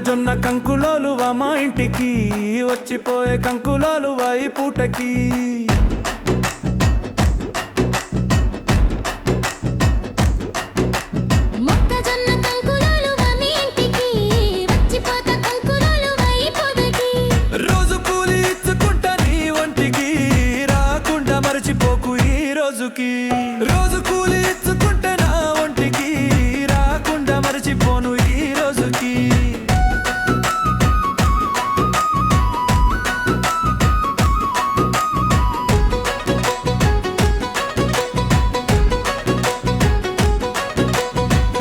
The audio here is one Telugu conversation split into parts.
మొక్కజొన్న కంకులోలువా మా ఇంటికి వచ్చిపోయే కంకులోలువా ఈ పూటకి. రోజు కూలి ఇచ్చుకుంటా నీ ఒంటికి రాకుండా మరచిపోకు ఈ రోజుకి. రోజు కూలి ఇచ్చుకుంటా నా ఒంటికి రాకుండా మరచిపోను ఈ రోజుకి.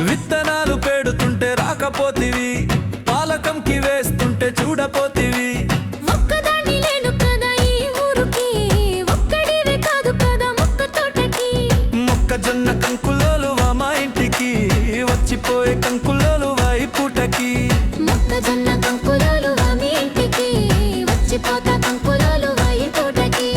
విత్తనాలు పెడుతుంటే రాకపోతివి, పాలకంకి వేస్తుంటే చూడపోతివి. మొక్కజొన్న కంకులోలువా మా ఇంటికి వచ్చిపోయే కంకులోలువా ఈ పూటకి. మొక్కజొన్న కంకులోలువా మీ ఇంటికి వచ్చిపోతా కంకులోలువా ఈ పూటకి.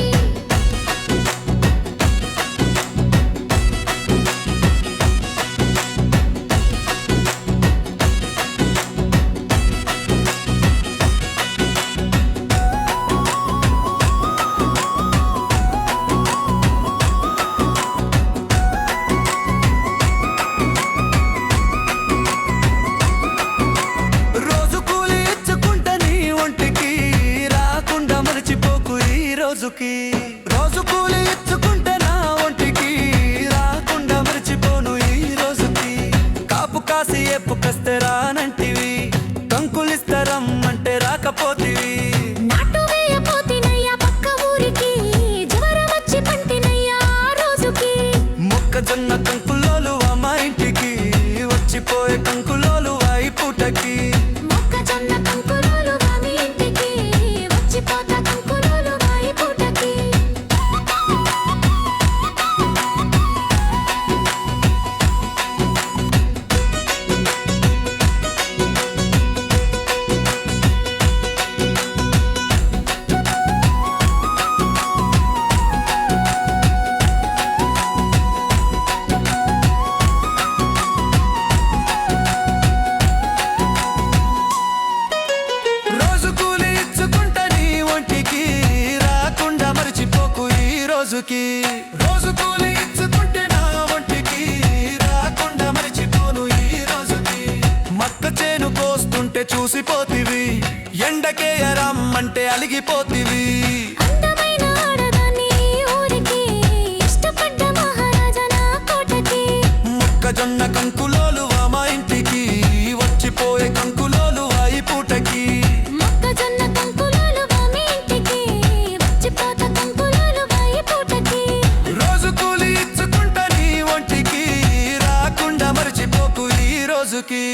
రోజు కూలి ఇచ్చుకుంటా నీ ఒంటికి రాకుండా మరచిపోకు ఈ రోజుకి. రోజు కూలి ఇచ్చుకుంటే నా ఒంటికి రాకుండా మరచిపోను ఈ రోజుకి. కాపు కాసి ఎప్పు కస్తే రానంటివి, కంకులిస్తారమ్మంటే రాకపోతివి. నాటు వేయపోతినయ్యా పక్క ఊరికి, జ్వరం వచ్చి పంటినయ్యా ఆ రోజుకి. మొక్కజొన్న కంకులోలువా మా ఇంటికి వచ్చిపోయే కంకులోలువా ఈ పూటకి. మొక్కజొన్న కంకులోలువా మీ ఇంటికి వచ్చిపోతా కంకులోలువా ఈ పూటకి. రోజు కూలి ఇచ్చుకుంటా నీ ఒంటికి రాకుండా మరచిపోకు ఈ రోజుకి. రోజు కూలి ఇచ్చుకుంటే నా ఒంటికి రాకుండా మరచిపోను ఈ రోజుకి. మక్క చేను కోస్తుంటే చూసిపోతివి, ఎండకేయరమ్మంటే అలిగిపోతివి. అందమైన ఆడదాన్ని ఈ ఊరికి, ఇష్టపడ్డ మహారాజా నా కోటకి. మొక్కజొన్న కంకులోలువా మా ఇంటికి వచ్చిపోయే కంకులోలువా ఈ పూటకి. మొక్కజొన్న కంకులోలువా మీ ఇంటికి వచ్చిపోతా కంకులోలువా ఈ పూటకి. రోజు కూలి ఇచ్చుకుంటా నీ ఒంటికి రాకుండా మరచిపోకు ఈ రోజుకి.